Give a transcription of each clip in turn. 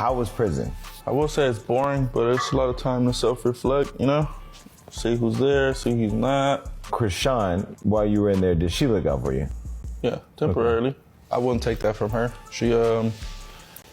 How was prison? I will say it's boring, but it's a lot of time to self-reflect, you know? See who's there, see who's not. Chrisean, while you were in there, did she look out for you? Yeah, temporarily. Okay. I wouldn't take that from her. She,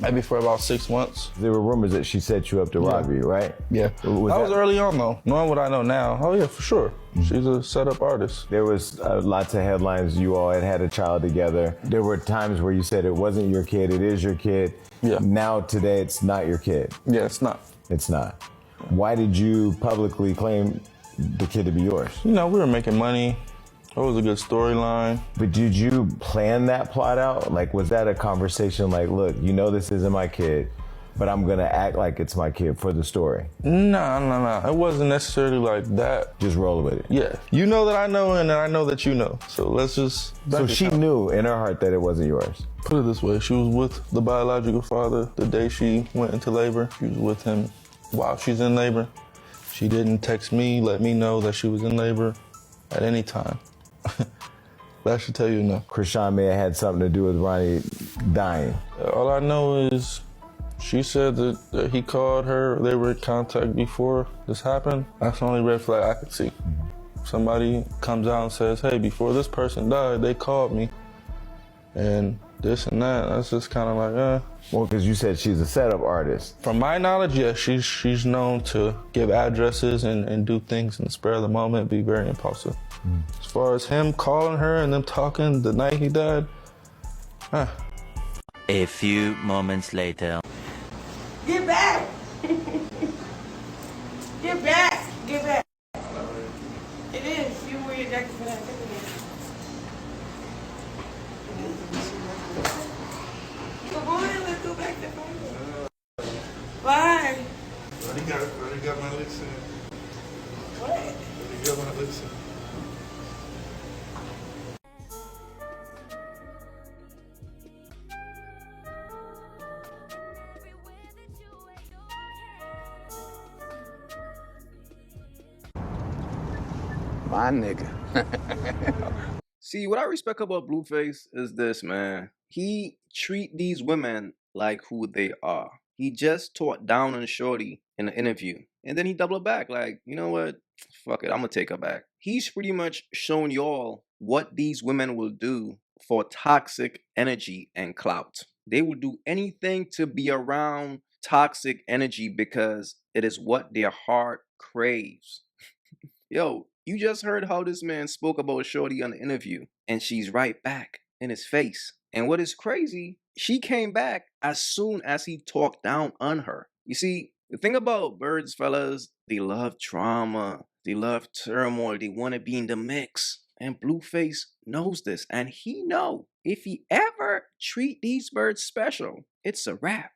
maybe for about 6 months. There were rumors that she set you up to rob you, right? Yeah. That was early on, though. Knowing what I know now, oh yeah, for sure. She's a setup artist. There was lots of headlines. You all had a child together. There were times where you said it wasn't your kid, it is your kid. Yeah. Now, today, it's not your kid. Yeah, it's not. It's not. Why did you publicly claim the kid to be yours? You know, we were making money. It was a good storyline. But did you plan that plot out? Like, was that a conversation like, look, you know this isn't my kid, but I'm gonna act like it's my kid for the story? No. It wasn't necessarily like that. Just roll with it. Yeah. You know that I know, and I know that you know. So let's just... So she knew in her heart that it wasn't yours? Put it this way, she was with the biological father the day she went into labor. She was with him while she's in labor. She didn't text me, let me know that she was in labor at any time. That should tell you enough. Chrisean may have had something to do with Ronnie dying. All I know is she said that he called her, they were in contact before this happened. That's the only red flag I could see. Somebody comes out and says, hey, before this person died, they called me. And this and that, that's just kind of like, Well, because you said she's a setup artist. From my knowledge, yes, she's known to give addresses and do things in the spur of the moment, be very impulsive. As far as him calling her and them talking the night he died, A few moments later. Get back! Get back! Get back! It is. You wear your jacket for that. Come on, let's go back to phone. Why? Already got my licks in. What? Already got my licks in. My nigga. See, what I respect about Blueface is this, man. He treat these women like who they are. He just talked down on Shorty in the interview. And then he doubled back like, you know what? Fuck it, I'm gonna take her back. He's pretty much shown y'all what these women will do for toxic energy and clout. They will do anything to be around toxic energy because it is what their heart craves. Yo, you just heard how this man spoke about Shorty on the interview, and she's right back in his face. And what is crazy, she came back as soon as he talked down on her. You see, the thing about birds, fellas, they love drama, they love turmoil, they want to be in the mix. And Blueface knows this, and he know if he ever treat these birds special, it's a wrap.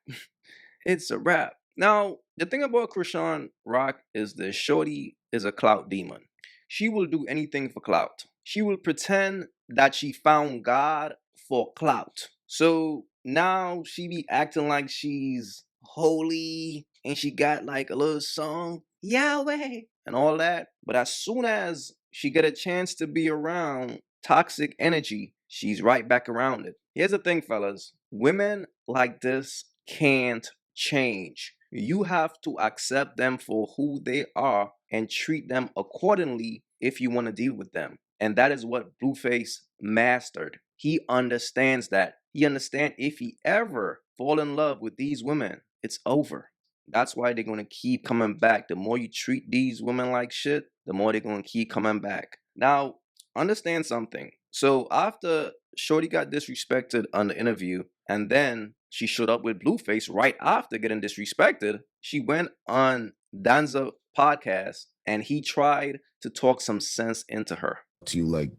It's a wrap. Now, the thing about Chrisean Rock is this: Shorty is a clout demon. She will do anything for clout. She will pretend that she found God for clout. So now she be acting like she's holy and she got like a little song, Yahweh, and all that. But as soon as she get a chance to be around toxic energy, she's right back around it. Here's the thing, fellas. Women like this can't change. You have to accept them for who they are and treat them accordingly if you want to deal with them. And that is what Blueface mastered. He understands that. He understands if he ever fall in love with these women, it's over. That's why they're going to keep coming back. The more you treat these women like shit, the more they're going to keep coming back. Now, understand something. So after Shorty got disrespected on the interview, and then she showed up with Blueface right after getting disrespected, she went on Danza podcast and he tried to talk some sense into her. To you like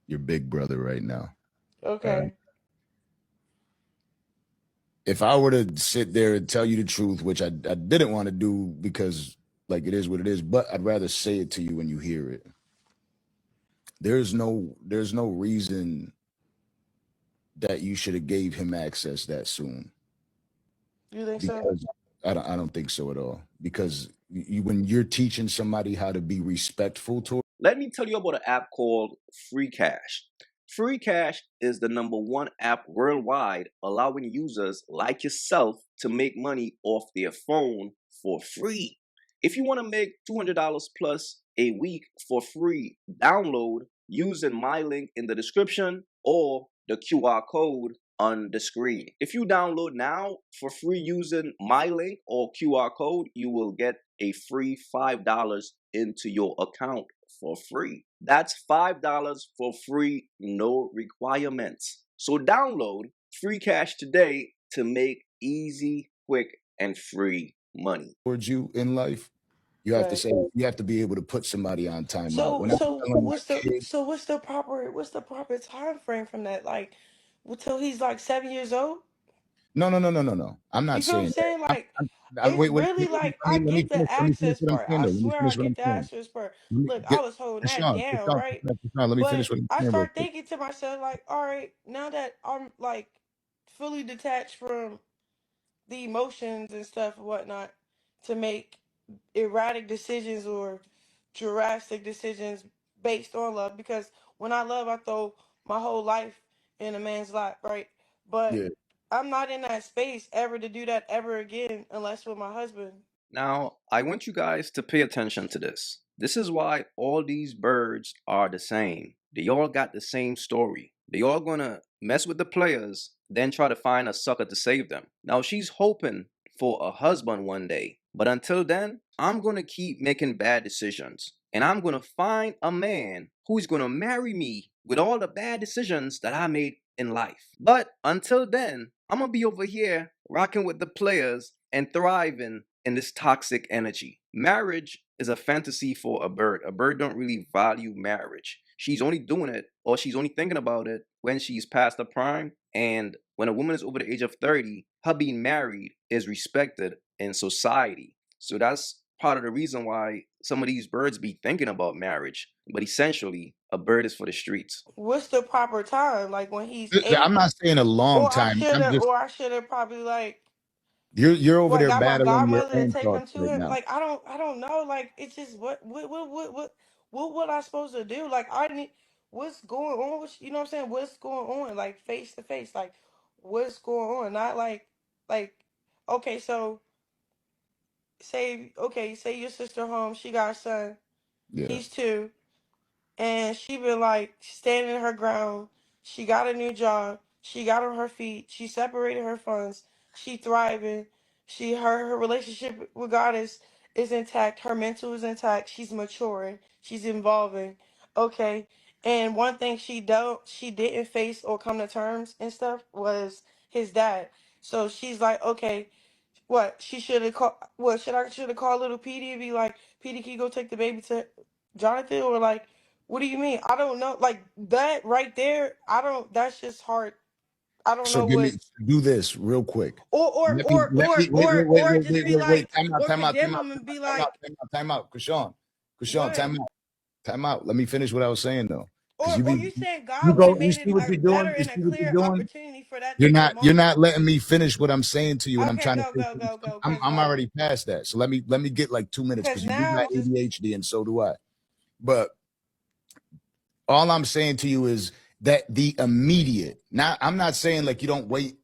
your big brother right now. Okay. If I were to sit there and tell you the truth, which I didn't want to do because like it is what it is, but I'd rather say it to you when you hear it. There's no reason that you should have gave him access that soon. You think Because I don't think so at all. Because when you're teaching somebody how to be respectful to, Let me tell you about an app called Free Cash. Free Cash is the #1 app worldwide, allowing users like yourself to make money off their phone for free. If you want to make $200 plus a week for free, download using my link in the description or the QR code on the screen. If you download now for free using my link or QR code, you will get a free $5 into your account for free. That's $5 for free, no requirements. So download Free Cash today to make easy, quick, and free money. Towards you in life, you have to Right. say, you have to be able to put somebody on timeout. So When I'm so telling my what's the kid, so what's the proper time frame from that? Like until he's like 7 years old? no. I'm You not feel what I'm saying that. saying? Like Wait, it's wait, really like I let me get the finish. Let me finish access what I'm part. saying, I though. Let me swear I finish what get I'm the saying. access part. Let me Look, I get was holding that Chrisean, down, Chrisean, right? Chrisean, let me finish But what I'm I saying real start quick. thinking to myself, like, all right, now that I'm like fully detached from the emotions and stuff and whatnot to make erratic decisions or drastic decisions based on love, because when I love I throw my whole life in a man's lap, right? But Yeah. I'm not in that space ever to do that ever again unless with my husband. Now, I want you guys to pay attention to this. This is why all these birds are the same. They all got the same story. They all gonna mess with the players, then try to find a sucker to save them. Now, she's hoping for a husband one day. But until then, I'm gonna keep making bad decisions. And I'm gonna find a man who's gonna marry me with all the bad decisions that I made in life. But until then, I'm gonna be over here rocking with the players and thriving in this toxic energy. Marriage is a fantasy for a bird. A bird don't really value marriage. She's only doing it or she's only thinking about it when she's past the prime. And when a woman is over the age of 30, her being married is respected in society. So that's part of the reason why some of these birds be thinking about marriage. But essentially, a bird is for the streets. What's the proper time? Like when he's I'm 8? not saying a long time. I'm just, Or I should have probably like you're over what, there got my battling your godmother to own take him thoughts to right him. now. Like I don't know. Like it's just what I supposed to do? Like I need what's going on with you know what I'm saying? What's going on? Like face to face. Like what's going on? Not like okay, so say your sister home, she got a son, Yeah. he's 2, and she been like standing her ground. She got a new job. She got on her feet. She separated her funds. She thriving. Her relationship with God is intact. Her mental is intact. She's maturing. She's evolving. Okay. And one thing she didn't face or come to terms and stuff was his dad. So she's like, okay, what she should have called? What should have called little Petey and be like, Petey, can you go take the baby to Jonathan? Or like, what do you mean? I don't know. Like that right there. I don't. That's just hard. I don't So know give me, what's do this real quick. or just be Wait. like or Time out, condemn him and be like, time out. Chrisean, what? time out. Let me finish what I was saying though. Cause Or you saying you God would go, have you made see it what you're better doing? You and a see what you're clear doing? opportunity for that to You're promote? not letting me finish what I'm saying to you, and I'm Okay, trying to go say, go go go. I'm already past that. So let me get like 2 minutes Cause because you do now got I'm just ADHD and so do I. But all I'm saying to you is that the immediate, now I'm not saying like you don't wait,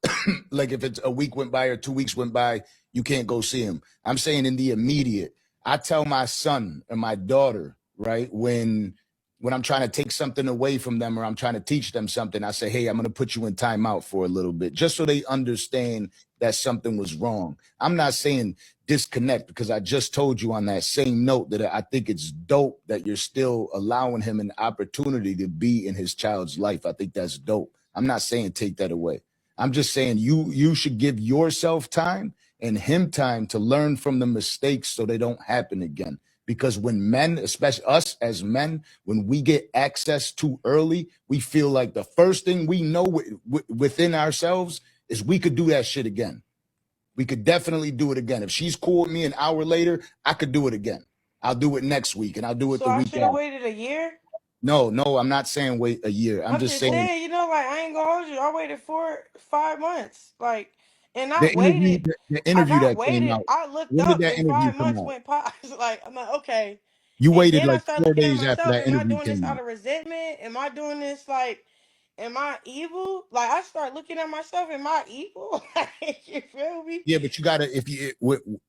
like if it's a week went by or 2 weeks went by, you can't go see him. I'm saying in the immediate, I tell my son and my daughter, right, when I'm trying to take something away from them or I'm trying to teach them something, I say, hey, I'm going to put you in timeout for a little bit, just so they understand that something was wrong. I'm not saying disconnect because I just told you on that same note that I think it's dope that you're still allowing him an opportunity to be in his child's life. I think that's dope. I'm not saying take that away. I'm just saying you should give yourself time and him time to learn from the mistakes so they don't happen again. Because when men, especially us as men, when we get access too early, we feel like the first thing we know within ourselves is we could do that shit again. We could definitely do it again. If she's cool with me an hour later, I could do it again. I'll do it next week and I'll do it so the I week should have after. waited a year. No, I'm not saying wait a year. I'm I'm just just saying saying, like I ain't gonna hold you. I waited 4 5 months, like, and I the interview, waited. the I interview not that came waited. out. I looked When did up, that and interview five come months out? went past. Like I'm like, okay, You and waited then I like started 4 looking at days after myself. that Am I interview doing this came out out. of resentment? Am I doing this like? am I evil? Like I start looking at myself, am I evil? You feel me? Yeah, but you gotta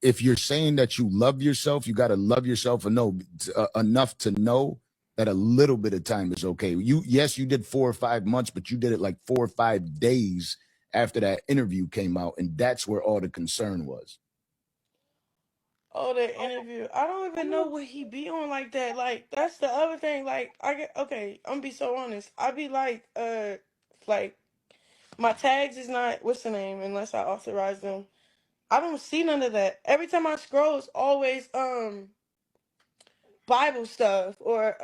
if you're saying that you love yourself, you gotta love yourself enough to know that a little bit of time is okay. Yes, you did 4 or 5 months, but you did it like 4 or 5 days after that interview came out, and that's where all the concern was. Oh, the interview. I don't even know what he be on like that. Like that's the other thing. Like I get okay. I'm gonna be so honest. I be like my tags is not what's the name unless I authorize them. I don't see none of that. Every time I scroll, it's always Bible stuff or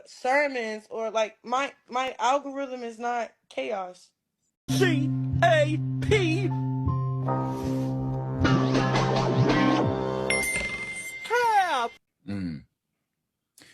sermons or like my algorithm is not chaos. CAP. Mm.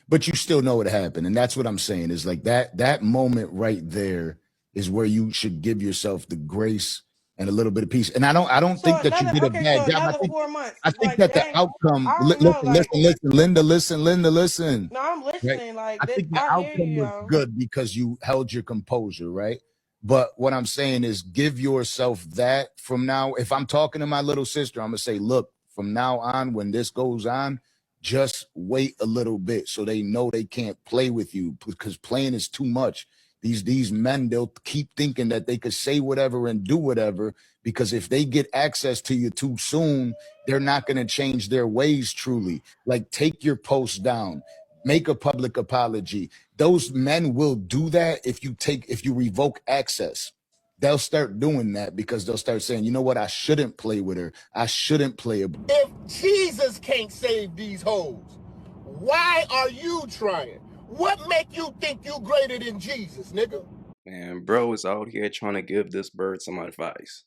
But you still know what happened, and that's what I'm saying is like that moment right there is where you should give yourself the grace and a little bit of peace. And I don't So think that you another did a okay, so bad job. another 4 months. I think Like that the dang, outcome. I don't know. Like Listen, Linda, listen. no, I'm Right? listening. Like I that, think the I hear you, outcome was y'all. good because you held your composure, right? But what I'm saying is give yourself that from now. If I'm talking to my little sister, I'm gonna say, look, from now on, when this goes on, just wait a little bit so they know they can't play with you because playing is too much. These men, they'll keep thinking that they could say whatever and do whatever because if they get access to you too soon, they're not going to change their ways truly. Like take your post down, make a public apology. Those men will do that if you revoke access. They'll start doing that because they'll start saying, you know what, I shouldn't play with her. I shouldn't play a. If Jesus can't save these hoes, why are you trying? What make you think you greater than Jesus, nigga? Man, bro is out here trying to give this bird some advice.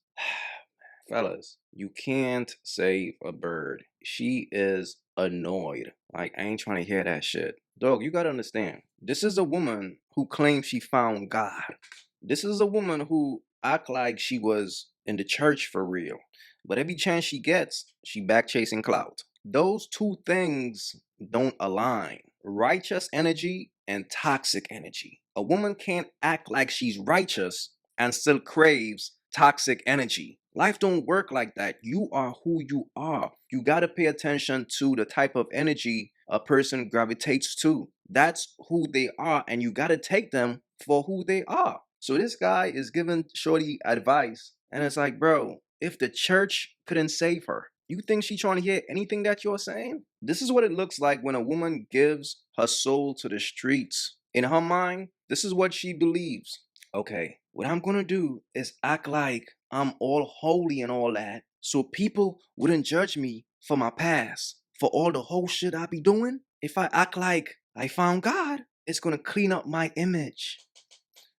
Fellas, you can't save a bird. She is annoyed. Like, I ain't trying to hear that shit. Dog, you gotta understand. This is a woman who claims she found God. This is a woman who act like she was in the church for real. But every chance she gets, she back chasing clout. Those two things don't align. Righteous energy and toxic energy. A woman can't act like she's righteous and still craves toxic energy. Life don't work like that. You are who you are. You got to pay attention to the type of energy a person gravitates to. That's who they are, and you got to take them for who they are. So this guy is giving Shorty advice, and it's like, bro, if the church couldn't save her, you think she's trying to hear anything that you're saying? This is what it looks like when a woman gives her soul to the streets. In her mind, this is what she believes. Okay, what I'm gonna do is act like I'm all holy and all that, so people wouldn't judge me for my past, for all the whole shit I be doing. If I act like I found God, it's gonna clean up my image.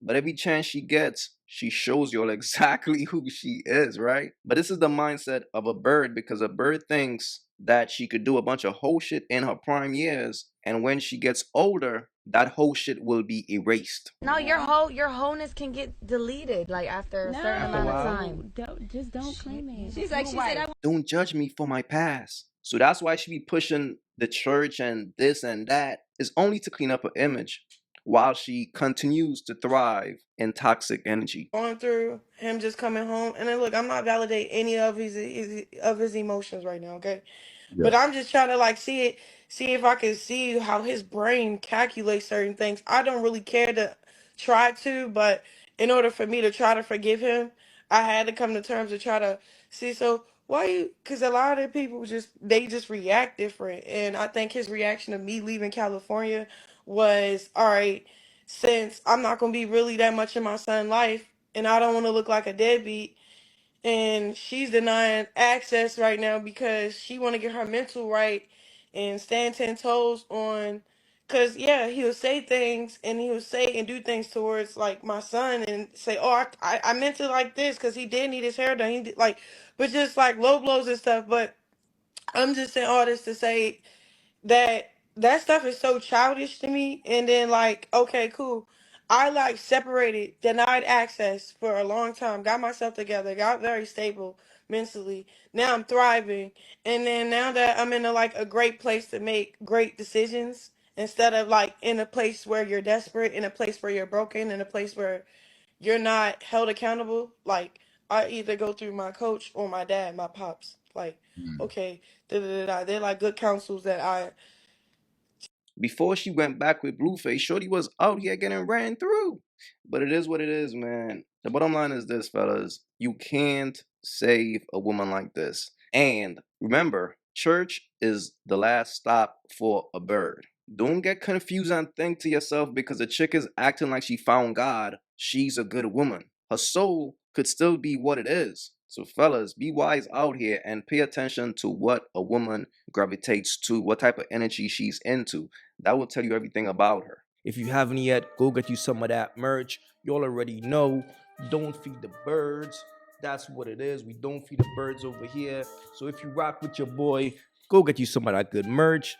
But every chance she gets, she shows you all exactly who she is, right? But this is the mindset of a bird because a bird thinks that she could do a bunch of whole shit in her prime years, and when she gets older, that whole shit will be erased. No, your wholeness can get deleted like after a certain amount of time. Don't claim it. She's like, she said, Don't judge me for my past. So that's why she be pushing the church and this and that is only to clean up her image while she continues to thrive in toxic energy. Going through him just coming home, and then look, I'm not validating any of his emotions right now, okay? Yeah. But I'm just trying to like see if I can see how his brain calculates certain things. I don't really care to try to, but in order for me to try to forgive him, I had to come to terms to try to see. So why you? Because a lot of the people just react different, and I think his reaction to me leaving California was all right. Since I'm not gonna be really that much in my son's life, and I don't want to look like a deadbeat, and she's denying access right now because she want to get her mental right and stand 10 toes on, because yeah, he'll say things and he'll say and do things towards like my son and say, oh, I meant it like this because he did need his hair done, he did, like, but just like low blows and stuff. But I'm just saying all this to say that stuff is so childish to me. And then like, okay, cool. I like separated, denied access for a long time, got myself together, got very stable mentally. Now I'm thriving. And then now that I'm in a great place to make great decisions instead of like in a place where you're desperate, in a place where you're broken, in a place where you're not held accountable. Like, I either go through my coach or my dad, my pops. Like, okay, they're like good counsels that I. Before she went back with Blueface, Shorty was out here getting ran through. But it is what it is, man. The bottom line is this, fellas. You can't save a woman like this. And remember, church is the last stop for a bird. Don't get confused and think to yourself because a chick is acting like she found God, she's a good woman. Her soul could still be what it is. So fellas, be wise out here and pay attention to what a woman gravitates to, what type of energy she's into. That will tell you everything about her. If you haven't yet, go get you some of that merch. Y'all already know. Don't feed the birds. That's what it is. We don't feed the birds over here. So if you rock with your boy, go get you some of that good merch.